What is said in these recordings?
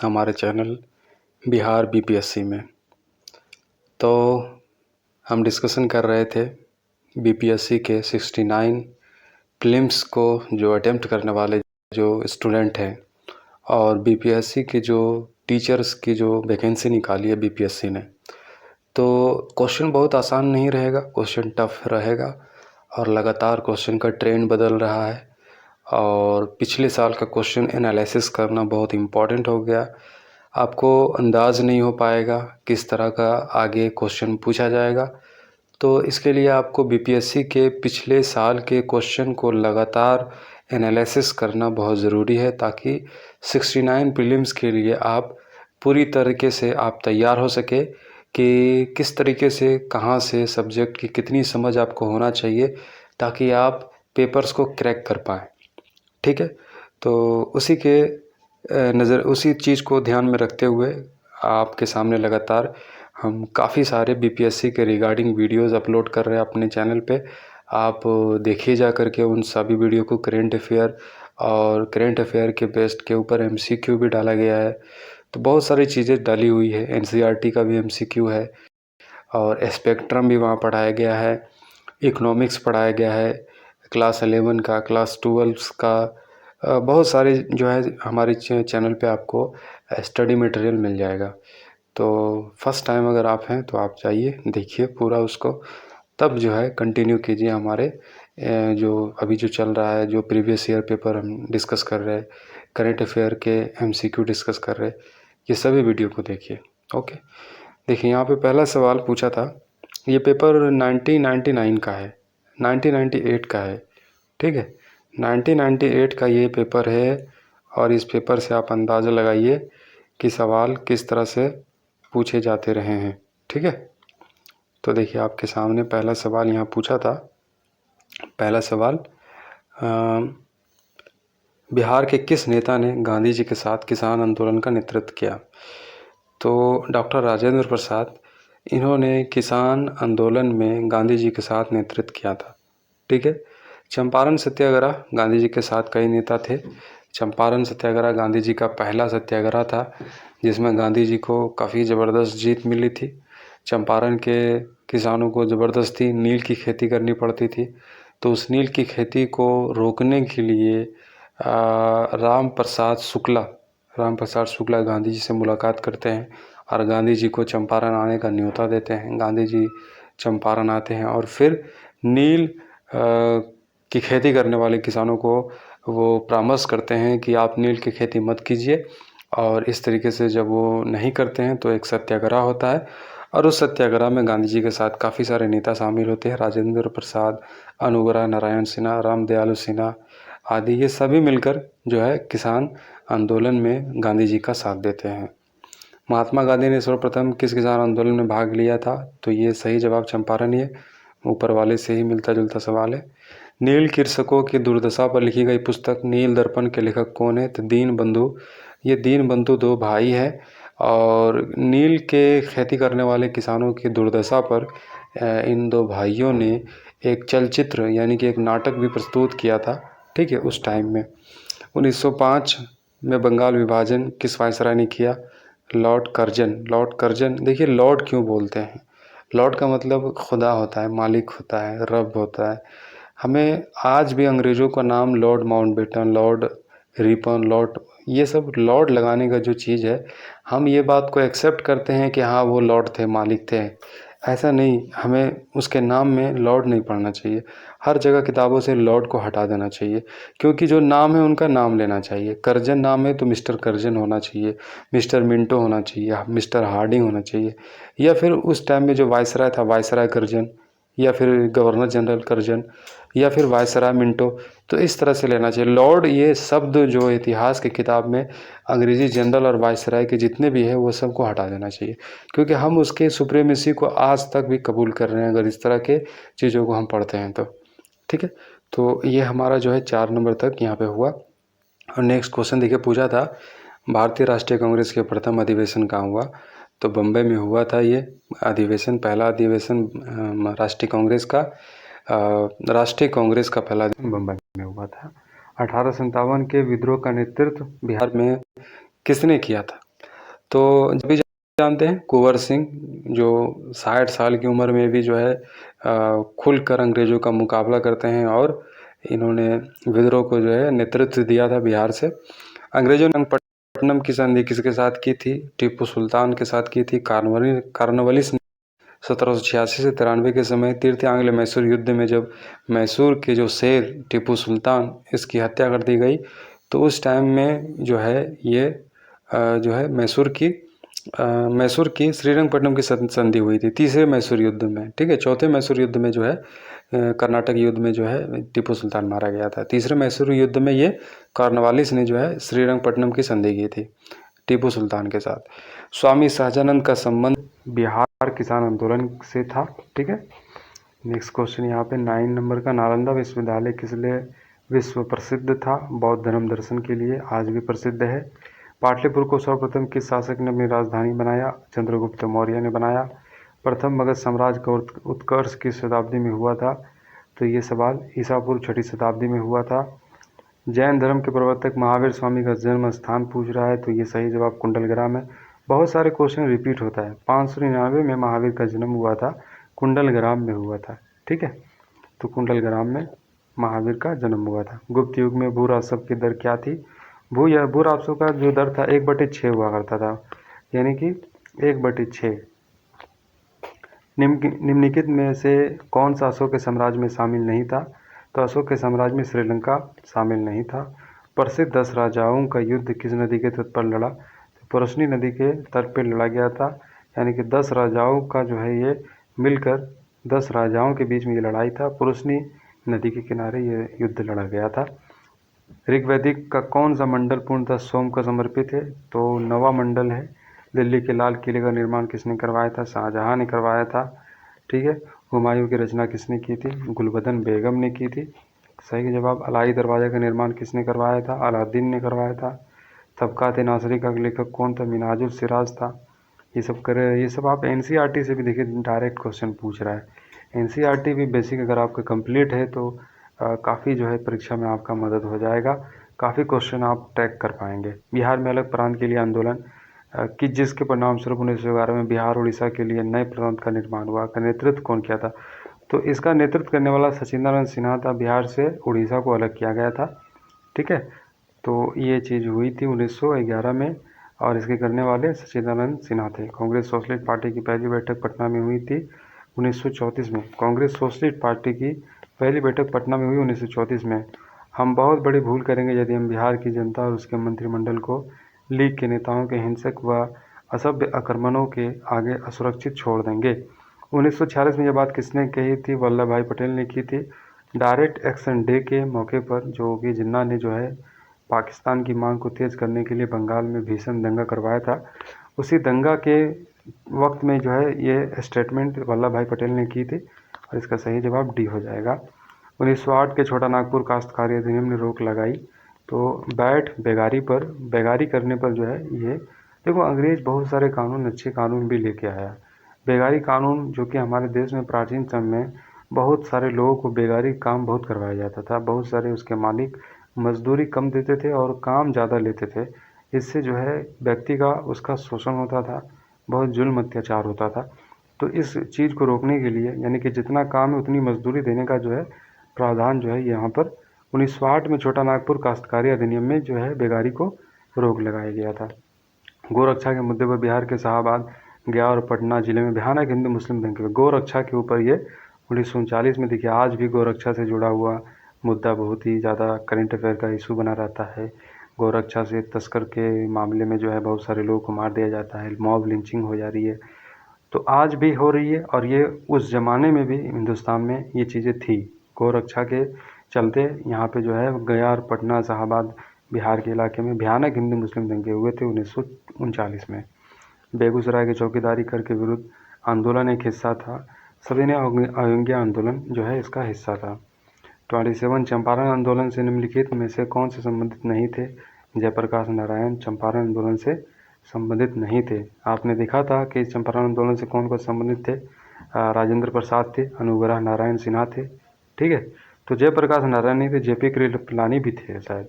हमारे channel Bihar BPSC में। तो हम डिस्कशन कर रहे थे बीपीएससी के 69 प्रीलिम्स को जो अटेम्प्ट करने वाले जो स्टूडेंट हैं और बीपीएससी के जो टीचर्स की जो वैकेंसी निकाली है बीपीएससी ने, तो क्वेश्चन बहुत आसान नहीं रहेगा, क्वेश्चन टफ रहेगा और लगातार क्वेश्चन का ट्रेंड बदल रहा है और पिछले साल का क्वेश्चन एनालिसिस करना बहुत इम्पॉर्टेंट हो गया। आपको अंदाज़ नहीं हो पाएगा किस तरह का आगे क्वेश्चन पूछा जाएगा, तो इसके लिए आपको बीपीएससी के पिछले साल के क्वेश्चन को लगातार एनालिसिस करना बहुत ज़रूरी है, ताकि 69 प्रीलिम्स के लिए आप पूरी तरीके से आप तैयार हो सके कि किस तरीके से कहाँ से सब्जेक्ट की कितनी समझ आपको होना चाहिए ताकि आप पेपर्स को क्रैक कर पाएँ। ठीक है, तो उसी चीज़ को ध्यान में रखते हुए आपके सामने लगातार हम काफ़ी सारे बीपीएससी के रिगार्डिंग वीडियोस अपलोड कर रहे हैं अपने चैनल पे। आप देखिए जा कर के उन सभी वीडियो को। करेंट अफेयर के बेस्ड के ऊपर एमसीक्यू भी डाला गया है, तो बहुत सारी चीज़ें डाली हुई है। एनसीईआरटी का भी एमसीक्यू है और स्पेक्ट्रम भी वहाँ पढ़ाया गया है, इकोनॉमिक्स पढ़ाया गया है, क्लास 11 का, क्लास 12 का, बहुत सारे जो है हमारे चैनल पे आपको स्टडी मटेरियल मिल जाएगा। तो फर्स्ट टाइम अगर आप हैं तो आप जाइए देखिए पूरा उसको, तब जो है कंटिन्यू कीजिए हमारे जो अभी जो चल रहा है, जो प्रीवियस ईयर पेपर हम डिस्कस कर रहे हैं, करेंट अफेयर के एमसीक्यू डिस्कस कर रहे हैं, ये सभी वीडियो को देखिए। ओके, देखिए यहाँ पे पहला सवाल पूछा था, ये पेपर 1999 का है, 1998 का है। ठीक है, 1998 का ये पेपर है और इस पेपर से आप अंदाज़ा लगाइए कि सवाल किस तरह से पूछे जाते रहे हैं। ठीक है, तो देखिए आपके सामने पहला सवाल यहाँ पूछा था। पहला सवाल, बिहार के किस नेता ने गांधी जी के साथ किसान आंदोलन का नेतृत्व किया? तो डॉक्टर राजेंद्र प्रसाद, इन्होंने किसान आंदोलन में गांधी जी के साथ नेतृत्व किया था। ठीक है, चंपारण सत्याग्रह, गांधी जी के साथ कई नेता थे। चंपारण सत्याग्रह गांधी जी का पहला सत्याग्रह था जिसमें गांधी जी को काफ़ी ज़बरदस्त जीत मिली थी। चंपारण के किसानों को ज़बरदस्ती नील की खेती करनी पड़ती थी, तो उस नील की खेती को रोकने के लिए राम प्रसाद शुक्ला गांधी जी से मुलाकात करते हैं और गांधी जी को चंपारण आने का न्योता देते हैं। गांधी जी चंपारण आते हैं और फिर नील की खेती करने वाले किसानों को वो परामर्श करते हैं कि आप नील की खेती मत कीजिए, और इस तरीके से जब वो नहीं करते हैं तो एक सत्याग्रह होता है और उस सत्याग्रह में गांधी जी के साथ काफ़ी सारे नेता शामिल होते हैं। राजेंद्र प्रसाद, अनुग्रह नारायण सिन्हा, रामदयालु सिन्हा आदि, ये सभी मिलकर जो है किसान आंदोलन में गांधी जी का साथ देते हैं। महात्मा गांधी ने सर्वप्रथम किस किसान आंदोलन में भाग लिया था? तो ये सही जवाब चंपारण ही है, ऊपर वाले से ही मिलता जुलता सवाल है। नील कृषकों की दुर्दशा पर लिखी गई पुस्तक नील दर्पण के लेखक कौन है? तो दीन बंधु। ये दीन बंधु दो भाई हैं और नील के खेती करने वाले किसानों की दुर्दशा पर इन दो भाइयों ने एक चलचित्र यानी कि एक नाटक भी प्रस्तुत किया था। ठीक है, उस टाइम में 1905 में बंगाल विभाजन किस वायसराय ने किया? Lord Curzon. देखिए लॉर्ड क्यों बोलते हैं? लॉर्ड का मतलब खुदा होता है, मालिक होता है, रब होता है। हमें आज भी अंग्रेज़ों का नाम Lord Mountbatten, Lord Ripon, Lord, ये सब लॉर्ड लगाने का जो चीज़ है, हम ये बात को एक्सेप्ट करते हैं कि हाँ वो लॉर्ड थे, मालिक थे। ऐसा नहीं, हमें उसके नाम में लॉर्ड नहीं पढ़ना चाहिए। हर जगह किताबों से लॉर्ड को हटा देना चाहिए, क्योंकि जो नाम है उनका नाम लेना चाहिए। कर्जन नाम है तो मिस्टर कर्जन होना चाहिए, मिस्टर मिंटो होना चाहिए, मिस्टर हार्डिंग होना चाहिए, या फिर उस टाइम में जो वायसराय था वायसराय कर्जन, या फिर गवर्नर जनरल कर्जन, या फिर वायसराय मिंटो। तो इस तरह से लेना चाहिए। लॉर्ड ये शब्द जो इतिहास की किताब में अंग्रेज़ी जनरल और वायसराय के जितने भी है वो सबको हटा देना चाहिए, क्योंकि हम उसके सुप्रीमेसी को आज तक भी कबूल कर रहे हैं अगर इस तरह के चीज़ों को हम पढ़ते हैं तो। ठीक है, तो ये हमारा जो है 4 नंबर तक यहाँ पे हुआ। और नेक्स्ट क्वेश्चन देखिए पूछा था, भारतीय राष्ट्रीय कांग्रेस के प्रथम अधिवेशन कहाँ हुआ? तो बम्बई में हुआ था ये अधिवेशन, पहला अधिवेशन राष्ट्रीय कांग्रेस का पहला बम्बई में हुआ था। 1857 के विद्रोह का नेतृत्व बिहार में किसने किया था? तो भी जानते हैं कुंवर सिंह, जो 60 साल की उम्र में भी जो है खुलकर अंग्रेज़ों का मुकाबला करते हैं और इन्होंने विद्रोह को जो है नेतृत्व दिया था बिहार से। अंग्रेज़ों ने पट्टनम की संधि किसके साथ की थी? टीपू सुल्तान के साथ की थी। कॉर्नवालिस ने 1786 से 93 के समय तृतीय आंग्ल मैसूर युद्ध में जब मैसूर के जो शेर टीपू सुल्तान इसकी हत्या कर दी गई, तो उस टाइम में जो है ये जो है मैसूर की श्रीरंगपट्टनम की संधि हुई थी तीसरे मैसूर युद्ध में। ठीक है, चौथे मैसूर युद्ध में जो है कर्नाटक युद्ध में जो है टीपू सुल्तान मारा गया था। तीसरे मैसूर युद्ध में ये कॉर्नवालिस ने जो है श्रीरंगपट्टनम की संधि की थी टीपू सुल्तान के साथ। स्वामी सहजानंद का संबंध बिहार किसान आंदोलन से था। ठीक है, नेक्स्ट क्वेश्चन यहाँ पे 9 नंबर का, नालंदा विश्वविद्यालय किस लिए विश्व प्रसिद्ध था? बौद्ध धर्म दर्शन के लिए, आज भी प्रसिद्ध है। पाटलिपुत्र को सर्वप्रथम किस शासक ने अपनी राजधानी बनाया? चंद्रगुप्त मौर्य ने बनाया। प्रथम मगध साम्राज्य का उत्कर्ष किस शताब्दी में हुआ था? तो ये सवाल ईसा पूर्व 6वीं शताब्दी में हुआ था। जैन धर्म के प्रवर्तक महावीर स्वामी का जन्म स्थान पूछ रहा है, तो ये सही जवाब कुंडलग्राम है। बहुत सारे क्वेश्चन रिपीट होता है। 599 में महावीर का जन्म हुआ था, कुंडलग्राम में हुआ था। ठीक है, तो कुंडलग्राम में महावीर का जन्म हुआ था। गुप्त युग में भू राजस्व की दर क्या थी? भू राजस्व का जो दर था 1/6 हुआ करता था, यानी कि 1/6। निम्नलिखित में से कौन सा अशोक के साम्राज्य में शामिल नहीं था? तो अशोक के साम्राज्य में श्रीलंका शामिल नहीं था। प्रसिद्ध 10 राजाओं का युद्ध किस नदी के तट पर लड़ा? तो पुरुषनी नदी के तट पर लड़ा गया था, यानी कि 10 राजाओं का जो है ये मिलकर 10 राजाओं के बीच में ये लड़ाई था। पुरुषनी नदी के किनारे ये युद्ध लड़ा गया था। ऋग्वैदिक का कौन सा मंडल पूर्णतः सोम को समर्पित है? तो 9वां मंडल है। दिल्ली के लाल किले का निर्माण किसने करवाया था? शाहजहां ने करवाया था। ठीक है, हुमायूं की रचना किसने की थी? गुलबदन बेगम ने की थी। सही जवाब। अलाई दरवाजा का निर्माण किसने करवाया था? अलादीन ने करवाया था। तबकात-ए-नासरी का लेखक कौन था? मिन्हाजुल सिराज था। ये सब आप एनसीईआरटी से भी देखिए, डायरेक्ट क्वेश्चन पूछ रहा है। एनसीईआरटी भी बेसिक अगर आपका कंप्लीट है तो काफ़ी जो है परीक्षा में आपका मदद हो जाएगा, काफ़ी क्वेश्चन आप ट्रैक कर पाएंगे। बिहार में अलग प्रांत के लिए आंदोलन कि जिसके परिणाम स्वरूप 1911 में बिहार उड़ीसा के लिए नए प्रांत का निर्माण हुआ, का नेतृत्व कौन किया था? तो इसका नेतृत्व करने वाला सचिंदानंद सिन्हा था। बिहार से उड़ीसा को अलग किया गया था। ठीक है, तो ये चीज़ हुई थी 1911 में और इसके करने वाले सचिदानंद सिन्हा थे। कांग्रेस सोशलिस्ट पार्टी की पहली बैठक पटना में हुई थी 1934 में। कांग्रेस सोशलिस्ट पार्टी की पहली बैठक पटना में हुई 1934 में। हम बहुत बड़ी भूल करेंगे यदि हम बिहार की जनता और उसके मंत्रिमंडल को लीग के नेताओं के हिंसक व असभ्य आक्रमणों के आगे असुरक्षित छोड़ देंगे। 1946 में यह बात किसने कही थी? वल्लभ भाई पटेल ने की थी। डायरेक्ट एक्शन डे के मौके पर जोगी जिन्ना ने जो है पाकिस्तान की मांग को तेज करने के लिए बंगाल में भीषण दंगा करवाया था। उसी दंगा के वक्त में जो है ये स्टेटमेंट वल्लभ भाई पटेल ने की थी और इसका सही जवाब डी हो जाएगा। 1908 के छोटा नागपुर काश्तकारी अधिनियम ने रोक लगाई, तो बेगारी करने पर जो है ये देखो, अंग्रेज बहुत सारे कानून, अच्छे कानून भी लेके आया। बेगारी कानून जो कि हमारे देश में प्राचीन समय में बहुत सारे लोगों को बेगारी काम बहुत करवाया जाता था। बहुत सारे उसके मालिक मजदूरी कम देते थे और काम ज़्यादा लेते थे। इससे जो है व्यक्ति का उसका शोषण होता था, बहुत जुल्म अत्याचार होता था। तो इस चीज़ को रोकने के लिए, यानी कि जितना काम है उतनी मजदूरी देने का जो है प्रावधान जो है यहाँ पर 1908 में छोटा नागपुर काश्तकारी अधिनियम में जो है बेगारी को रोक लगाया गया था। गोरक्षा के मुद्दे पर बिहार के शाहाबाद, गया और पटना जिले में भयानक हिंदू मुस्लिम दंगे। गोरक्षा के ऊपर ये 1939 में देखिए, आज भी गोरक्षा से जुड़ा हुआ मुद्दा बहुत ही ज़्यादा करंट अफेयर का इशू बना रहता है। गोरक्षा से तस्कर के मामले में जो है बहुत सारे लोगों को मार दिया जाता है, मॉब लिंचिंग हो जा रही है, तो आज भी हो रही है। और ये उस ज़माने में भी हिंदुस्तान में ये चीज़ें थी। गोरक्षा के चलते यहाँ पे जो है गया और पटना शाहाबाद बिहार के इलाके में भयानक हिंदू मुस्लिम दंगे हुए थे 1939 में। बेगूसराय के चौकीदारी कर के विरुद्ध आंदोलन एक हिस्सा था। सविनय अवज्ञा आंदोलन जो है इसका हिस्सा था। 27 चंपारण आंदोलन से निम्नलिखित में से कौन से संबंधित नहीं थे? जयप्रकाश नारायण चंपारण आंदोलन से संबंधित नहीं थे। आपने देखा था कि चंपारण आंदोलन से कौन कौन संबंधित थे? राजेंद्र प्रसाद थे, अनुग्रह नारायण सिन्हा थे। ठीक है, तो जयप्रकाश नारायण नहीं थे, जेपी कृपलानी भी थे शायद।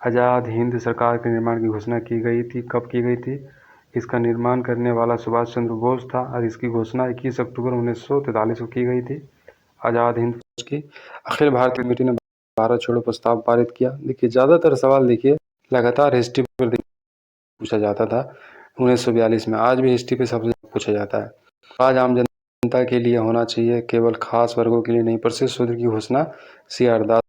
आज़ाद हिंद सरकार के निर्माण की घोषणा की गई थी, कब की गई थी? इसका निर्माण करने वाला सुभाष चंद्र बोस था और इसकी घोषणा 21 अक्टूबर 1943 को की गई थी। आज़ाद हिंद फौज की अखिल भारतीय कमेटी ने भारत छोड़ो प्रस्ताव पारित किया। देखिए ज़्यादातर सवाल देखिए लगातार हिस्ट्री पर पूछा जाता था 1942 में, आज भी हिस्ट्री पे सबसे पूछा जाता है। आज आम जनता के लिए होना चाहिए, केवल खास वर्गों के लिए नहीं। प्रसिद्ध सूत्र की घोषणा CR दास